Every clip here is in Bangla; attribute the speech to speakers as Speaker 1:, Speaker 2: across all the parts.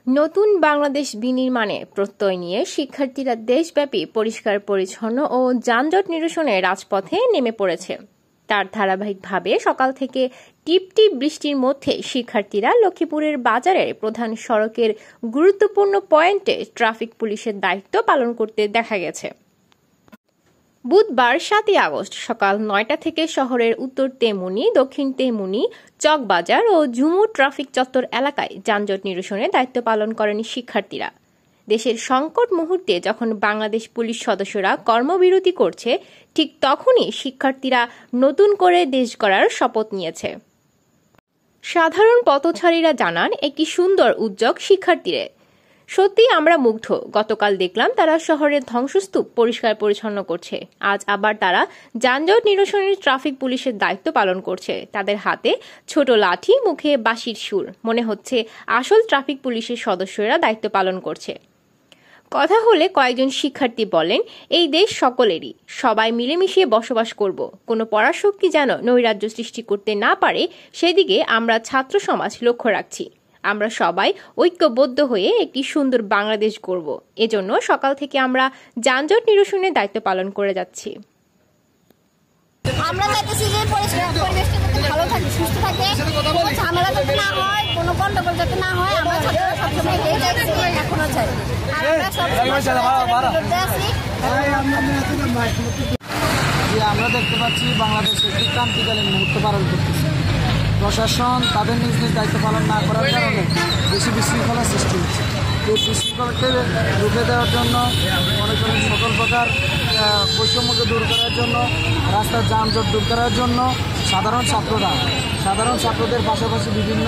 Speaker 1: নতুন বাংলাদেশ বিনির্মাণে প্রত্যয় নিয়ে শিক্ষার্থীরা দেশব্যাপী পরিষ্কার পরিচ্ছন্ন ও যানজট নিরসনে রাজপথে নেমে পড়েছে। তার ধারাবাহিকভাবে সকাল থেকে টিপটিপ বৃষ্টির মধ্যে শিক্ষার্থীরা লক্ষ্মীপুরের বাজারের প্রধান সড়কের গুরুত্বপূর্ণ পয়েন্টে ট্রাফিক পুলিশের দায়িত্ব পালন করতে দেখা গেছে। বুধবার 7 আগস্ট সকাল 9টা থেকে শহরের উত্তর তেমুনি, দক্ষিণ তেমুনি, চকবাজার ও ঝুমুর ট্রাফিক চত্বর এলাকায় যানজট নিরসনে দায়িত্ব পালন করেন শিক্ষার্থীরা। দেশের সংকট মুহূর্তে যখন বাংলাদেশ পুলিশ সদস্যরা কর্মবিরতি করছে, ঠিক তখনই শিক্ষার্থীরা নতুন করে দেশ গড়ার শপথ নিয়েছে। সাধারণ পথচারীরা জানান, একটি সুন্দর উদ্যোগ শিক্ষার্থীদের। সত্যি আমরা মুগ্ধ। গতকাল দেখলাম তারা শহরের ধ্বংসস্তূপ পরিষ্কার পরিচ্ছন্ন করছে। আজ আবার তারা যানজট নিরসনের ট্রাফিক পুলিশের দায়িত্ব পালন করছে। তাদের হাতে ছোট লাঠি, মুখে বাঁশির সুর। মনে হচ্ছে আসল ট্রাফিক পুলিশের সদস্যরা দায়িত্ব পালন করছে। কথা হলে কয়েকজন শিক্ষার্থী বলেন, এই দেশ সকলেরই, সবাই মিলেমিশে বসবাস করব। কোনো পরাশক্তি যেন নৈরাজ্য সৃষ্টি করতে না পারে, সেদিকে আমরা ছাত্র সমাজ লক্ষ্য রাখছি। আমরা সবাই ঐক্যবদ্ধ হয়ে একটি সুন্দর বাংলাদেশ গড়ব। এজন্য সকাল থেকে আমরা যানজট নিরসনের দায়িত্ব পালন করে যাচ্ছি।
Speaker 2: আমরা চাইতেছি যে পরিবেশটা যাতে ভালো থাকে, সুস্থ থাকে, কোনো ঝামেলা যাতে না হয়, কোনো গন্ডগোল যাতে না হয়। আমরা ছাত্ররা সবসময় এই চাইছি, এখনো চাই। আর আমরা
Speaker 3: আমরা দেখতে পাচ্ছি বাংলাদেশ একটি ক্রান্তিকালীন মুহূর্ত পালন করতেছে। প্রশাসন তাদের নিজ নিজ দায়িত্ব পালন না করার কারণে বেশি বিশৃঙ্খলার সৃষ্টি হচ্ছে। এই বিশৃঙ্খলাকে রুখে দেওয়ার জন্য, মনে করেন সকল প্রকার বৈষম্যকে দূর করার জন্য, রাস্তার যানজট দূর করার জন্য সাধারণ ছাত্রদের পাশাপাশি বিভিন্ন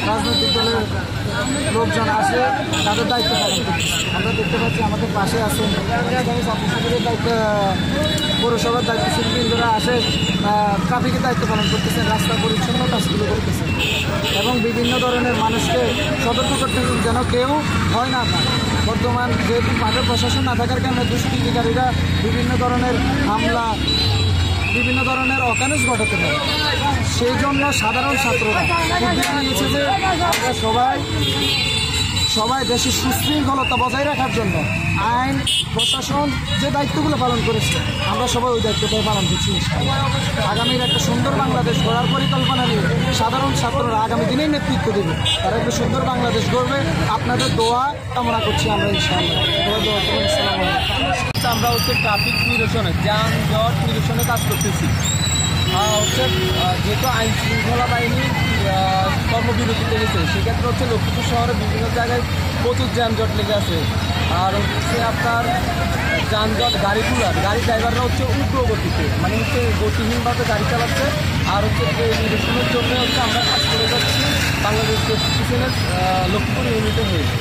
Speaker 3: রাজনৈতিক দলের লোকজন আসে, তাদের দায়িত্ব পালন করছে। আমরা দেখতে পাচ্ছি আমাদের পাশে আছে ছাত্রছাত্রীদের দায়িত্ব, পৌরসভার দায়িত্বশীল বৃন্দরা আসে, ট্রাফিকের দায়িত্ব পালন করতেছেন, রাস্তা পরিচ্ছন্ন কাজগুলো করতেছেন এবং বিভিন্ন ধরনের মানুষকে সতর্ক করতে যেন কেউ ভয় না পায়। বর্তমান যেহেতু মাঠে প্রশাসন না থাকার কারণে দুষ্কৃতিকারীরা বিভিন্ন ধরনের হামলা, বিভিন্ন ধরনের অকানুষ ঘটাতে পারে। সেই জন্য সাধারণ ছাত্ররা উদ্যোগ নিয়েছে যে আমরা সবাই দেশের সুশৃঙ্খলতা বজায় রাখার জন্য আইন প্রশাসন যে দায়িত্বগুলো পালন করেছে, আমরা সবাই ওই দায়িত্বটাই পালন করছি। আগামীর একটা সুন্দর বাংলাদেশ গড়ার পরিকল্পনা নিয়ে সাধারণ ছাত্ররা আগামী দিনেই নেতৃত্ব দেবে। তারা একটা সুন্দর বাংলাদেশ গড়বে। আপনাদের দোয়া কামনা করছি আমরা, ইনশাআল্লাহ। আমরা হচ্ছে ট্রাফিক নিরসনে, যানজট নিরসনে কাজ করতেছি। যেহেতু আইন শৃঙ্খলা বাহিনী কর্মবিরতিতে গেছে, সেক্ষেত্রে হচ্ছে লক্ষ্মীপুর শহরে বিভিন্ন জায়গায় প্রচুর যানজট লেগে আছে। আর হচ্ছে আপনার যানজট, গাড়ি ড্রাইভাররা হচ্ছে উগ্র গতিতে, মানে হচ্ছে গতিহীনভাবে গাড়ি চালাচ্ছে। আর হচ্ছে এই নিরসনের জন্য হচ্ছে আমরা কাজ করে যাচ্ছি বাংলাদেশ স্টেশনের লক্ষ্মীপুর ইউনিটে হয়েছে।